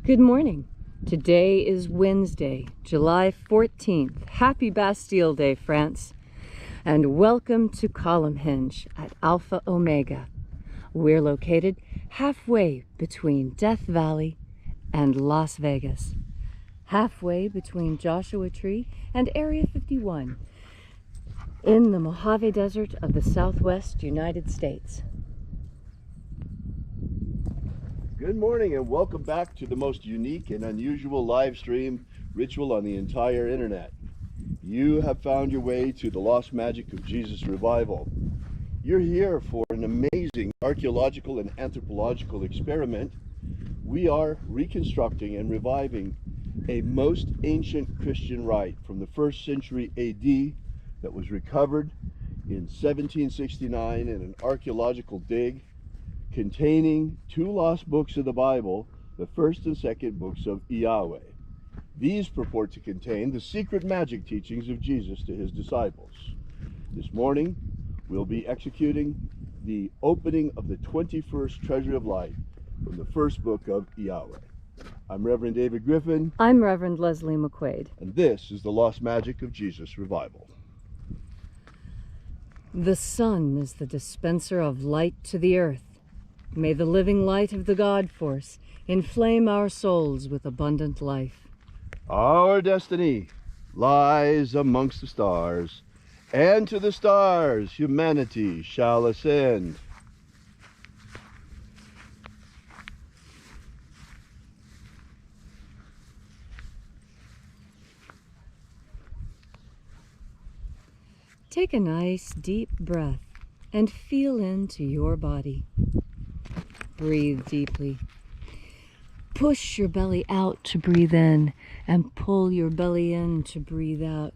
Good morning. Today is Wednesday, July 14th. Happy Bastille Day, France. And welcome to Column Hinge at Alpha Omega. We're located halfway between Death Valley and Las Vegas. Halfway between Joshua Tree and Area 51 in the Mojave Desert of the Southwest United States. Good morning and welcome back to the most unique and unusual live stream ritual on the entire internet. You have found your way to the Lost Magic of Jesus revival. You're here for an amazing archaeological and anthropological experiment. We are reconstructing and reviving a most ancient Christian rite from the 1st century AD that was recovered in 1769 in an archaeological dig containing 2 lost books of the Bible, the 1st and 2nd books of Yahweh. These purport to contain the secret magic teachings of Jesus to his disciples. This morning, we'll be executing the opening of the 21st Treasure of Light from the 1st book of Yahweh. I'm Reverend David Griffin. I'm Reverend Leslie McQuaid. And this is the Lost Magic of Jesus revival. The sun is the dispenser of light to the earth. May the living light of the God Force inflame our souls with abundant life. Our destiny lies amongst the stars, and to the stars humanity shall ascend. Take a nice deep breath and feel into your body. Breathe deeply. Push your belly out to breathe in and pull your belly in to breathe out.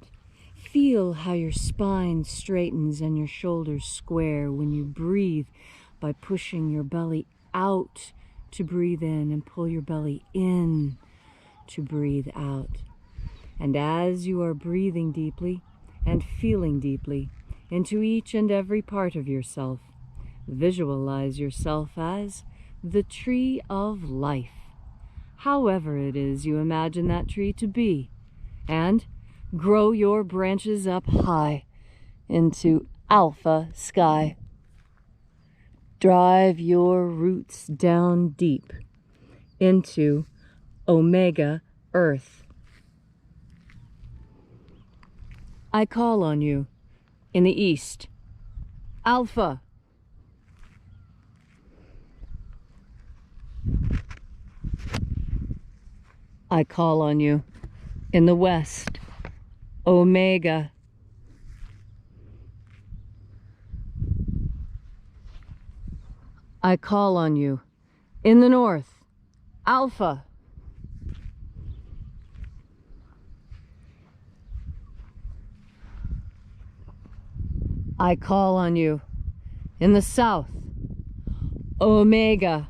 Feel how your spine straightens and your shoulders square when you breathe by pushing your belly out to breathe in and pull your belly in to breathe out. And as you are breathing deeply and feeling deeply into each and every part of yourself, visualize yourself as the tree of life, however it is you imagine that tree to be, and grow your branches up high into alpha sky. Drive your roots down deep into omega earth. I call on you in the east, alpha. I call on you in the west, omega. I call on you in the north, alpha. I call on you in the south, omega.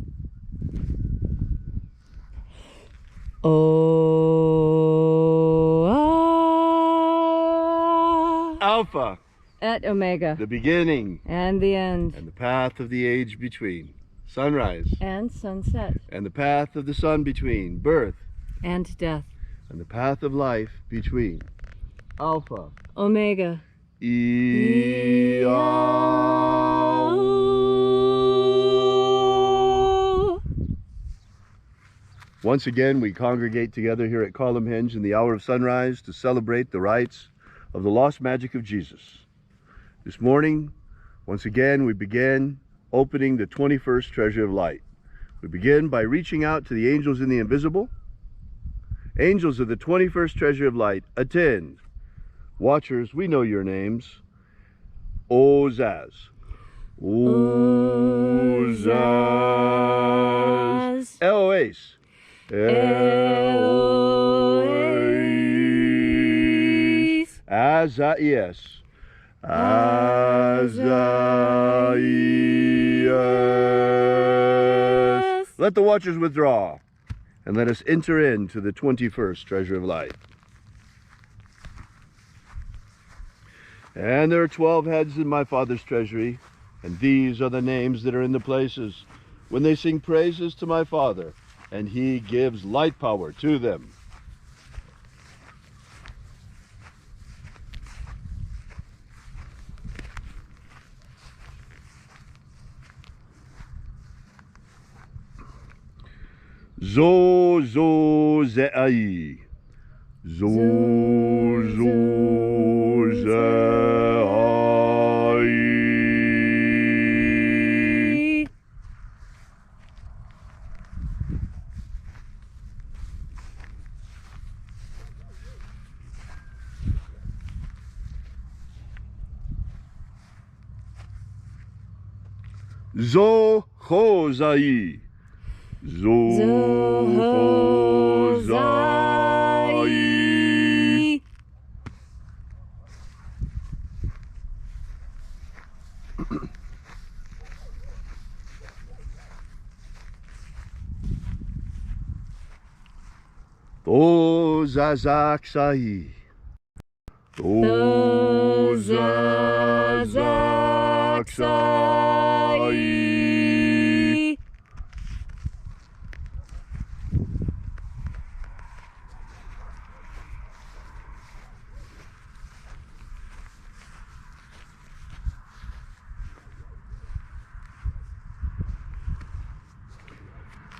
Alpha. At omega. The beginning. And the end. And the path of the age between. Sunrise. And sunset. And the path of the sun between. Birth. And death. And the path of life between. Alpha. Omega. Once again, we congregate together here at Column Hinge in the hour of sunrise to celebrate the rites of the lost magic of Jesus. This morning, once again, we begin opening the 21st Treasure of Light. We begin by reaching out to the angels in the invisible. Angels of the 21st Treasure of Light, attend. Watchers, we know your names. Ozaz. Ozaz. Eloise. Eloise. Azaias. Azaias. Let the watchers withdraw, and let us enter into the 21st Treasure of Light. And there are 12 heads in my Father's treasury, and these are the names that are in the places when they sing praises to my Father and he gives light power to them. Zo zo ze'ai. Zo zo ze'ai. Zo ho zai. Zo ho zai. To zazak sai. To zazak sai.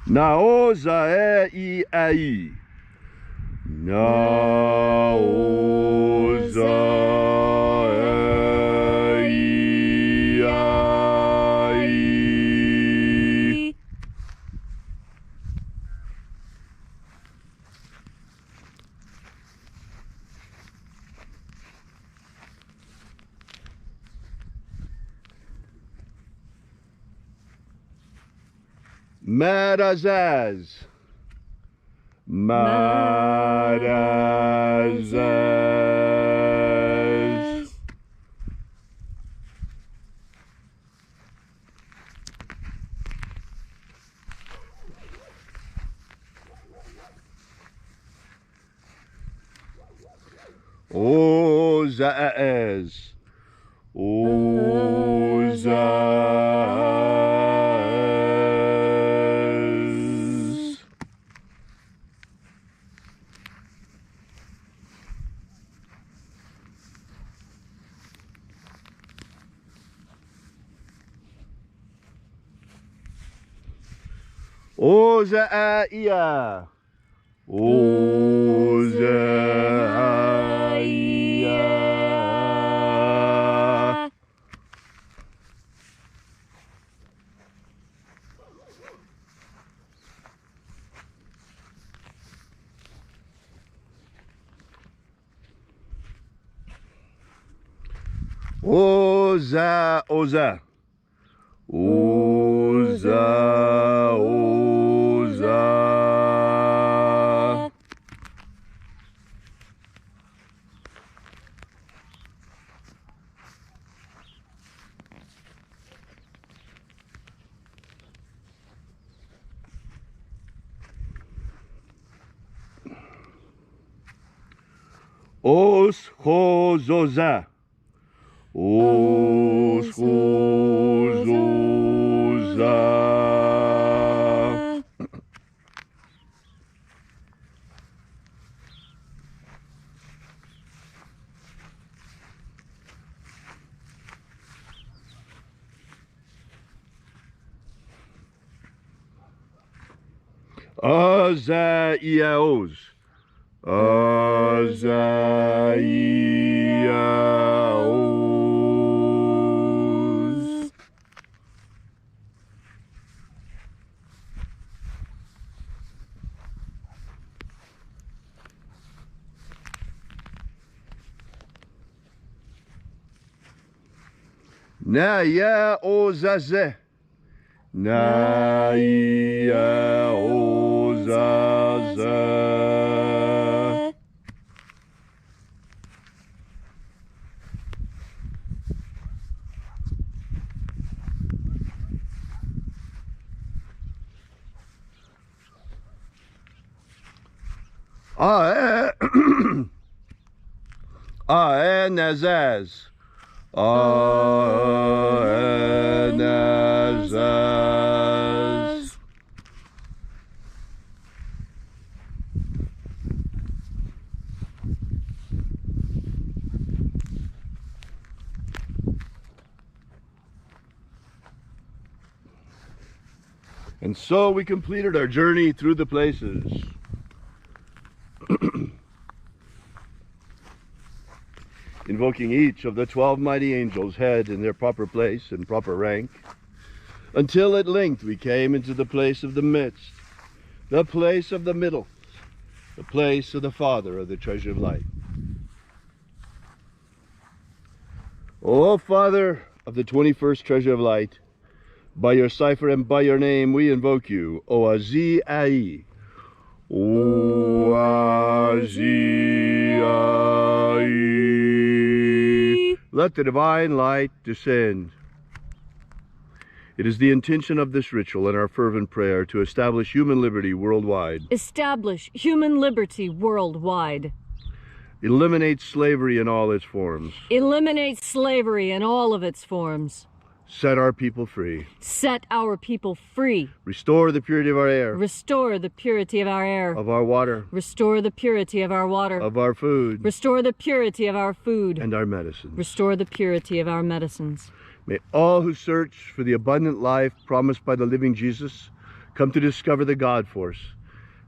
Naoza e ai. Naoza e ai. Marazaz. Marazaz. Ozaaz. Ozaaz. Ozaia. Ozaia. Oza, oza. Oza, oza. Os hozoza. Os hozoza. Azaiaos. Azaiaos. Naya ozaze. Naya ozaze. Aenazaz. Aenazaz. And so we completed our journey through the places. Invoking each of the 12 mighty angels' head in their proper place and proper rank, until at length we came into the place of the midst, the place of the middle, the place of the Father of the treasure of light. O Father of the 21st treasure of light, by your cipher and by your name we invoke you, Oazi Ai. Oazi Ai. Let the divine light descend. It is the intention of this ritual and our fervent prayer to establish human liberty worldwide. Establish human liberty worldwide. Eliminate slavery in all its forms. Eliminate slavery in all of its forms. Set our people free. Set our people free. Restore the purity of our air. Restore the purity of our air. Of our water. Restore the purity of our water. Of our food. Restore the purity of our food. And our medicines. Restore the purity of our medicines. May all who search for the abundant life promised by the living Jesus come to discover the God force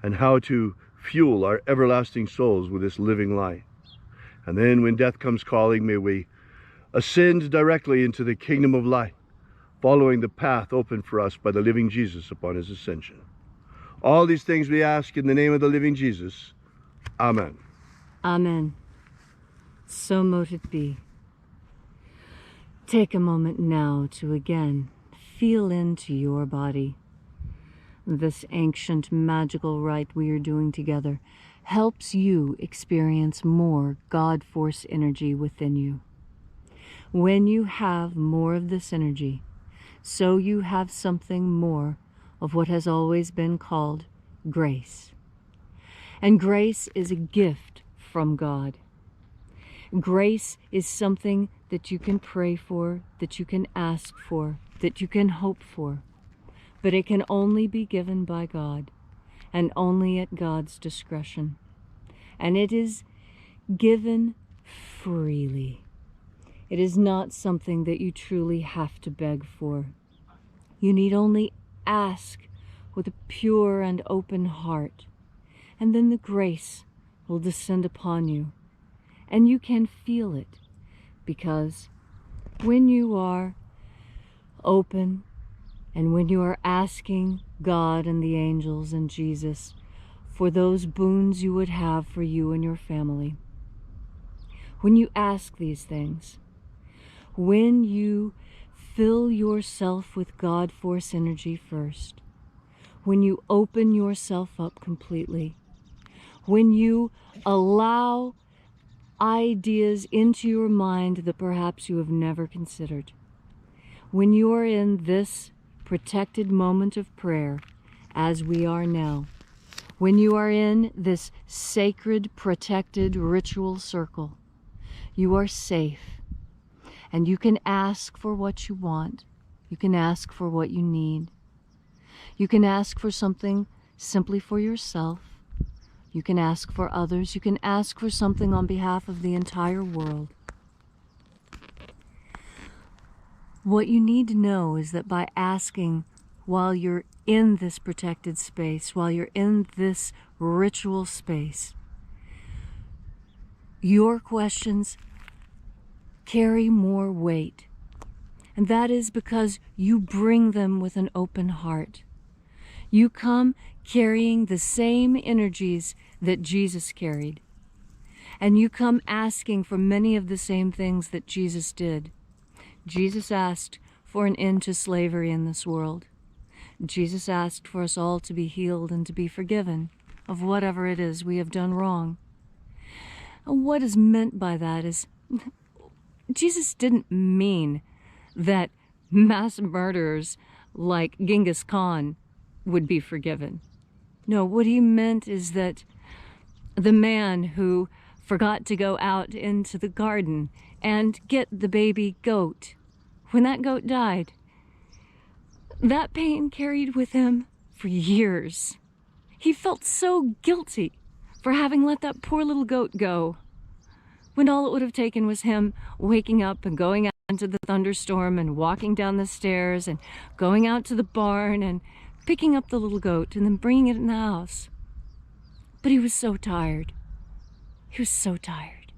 and how to fuel our everlasting souls with this living light. And then when death comes calling, may we ascend directly into the kingdom of light, following the path opened for us by the living Jesus upon his ascension. All these things we ask in the name of the living Jesus. Amen. Amen. So mote it be. Take a moment now to again feel into your body. This ancient magical rite we are doing together helps you experience more God force energy within you. When you have more of this energy, so you have something more of what has always been called grace. And grace is a gift from God. Grace is something that you can pray for, that you can ask for, that you can hope for. But it can only be given by God, and only at God's discretion. And it is given freely. It is not something that you truly have to beg for. You need only ask with a pure and open heart, and then the grace will descend upon you. And you can feel it, because when you are open and when you are asking God and the angels and Jesus for those boons you would have for you and your family, when you ask these things, when you fill yourself with God force energy first, when you open yourself up completely, when you allow ideas into your mind that perhaps you have never considered, when you are in this protected moment of prayer, as we are now, when you are in this sacred, protected ritual circle, you are safe. And you can ask for what you want. You can ask for what you need. You can ask for something simply for yourself. You can ask for others. You can ask for something on behalf of the entire world. What you need to know is that by asking while you're in this protected space, while you're in this ritual space, your questions carry more weight. And that is because you bring them with an open heart. You come carrying the same energies that Jesus carried. And you come asking for many of the same things that Jesus did. Jesus asked for an end to slavery in this world. Jesus asked for us all to be healed and to be forgiven of whatever it is we have done wrong. And what is meant by that is, Jesus didn't mean that mass murderers like Genghis Khan would be forgiven. No, what he meant is that the man who forgot to go out into the garden and get the baby goat, when that goat died, that pain carried with him for years. He felt so guilty for having let that poor little goat go, when all it would have taken was him waking up and going out into the thunderstorm and walking down the stairs and going out to the barn and picking up the little goat and then bringing it in the house. But he was so tired. He was so tired.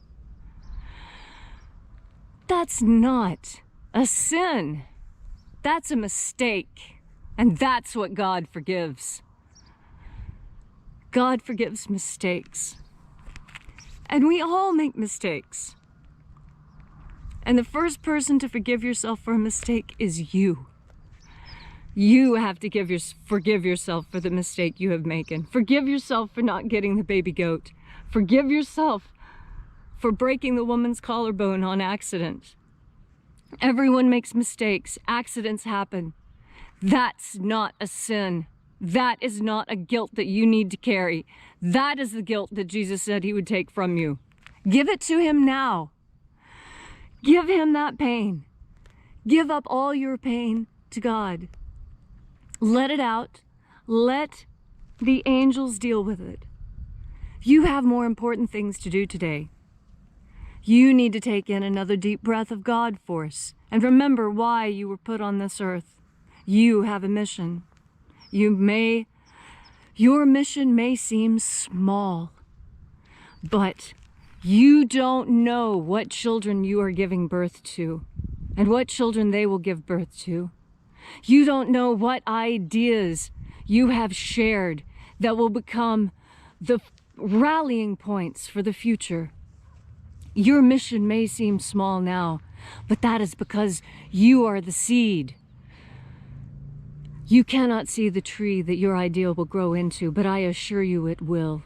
That's not a sin. That's a mistake. And that's what God forgives. God forgives mistakes. And we all make mistakes. And the first person to forgive yourself for a mistake is you. You have to forgive yourself for the mistake you have made. Forgive yourself for not getting the baby goat. Forgive yourself for breaking the woman's collarbone on accident. Everyone makes mistakes. Accidents happen. That's not a sin. That is not a guilt that you need to carry. That is the guilt that Jesus said he would take from you. Give it to him now. Give him that pain. Give up all your pain to God. Let it out. Let the angels deal with it. You have more important things to do today. You need to take in another deep breath of God force and remember why you were put on this earth. You have a mission. Your mission may seem small, but you don't know what children you are giving birth to and what children they will give birth to. You don't know what ideas you have shared that will become the rallying points for the future. Your mission may seem small now, but that is because you are the seed. You cannot see the tree that your idea will grow into, but I assure you it will.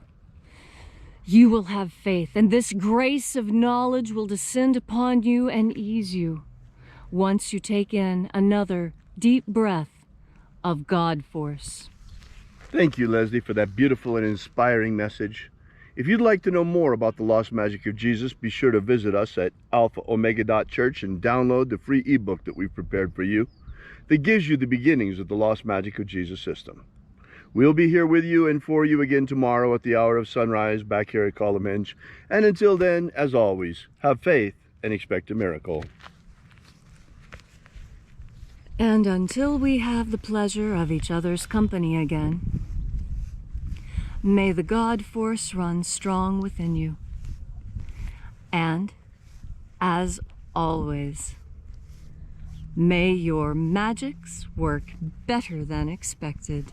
You will have faith, and this grace of knowledge will descend upon you and ease you once you take in another deep breath of God force. Thank you, Leslie, for that beautiful and inspiring message. If you'd like to know more about the lost magic of Jesus, be sure to visit us at alphaomega.church and download the free ebook that we've prepared for you that gives you the beginnings of the lost magic of Jesus system. We'll be here with you and for you again tomorrow at the hour of sunrise back here at Column Hinge. And until then, as always, have faith and expect a miracle. And until we have the pleasure of each other's company again, may the God force run strong within you. And, as always, may your magics work better than expected.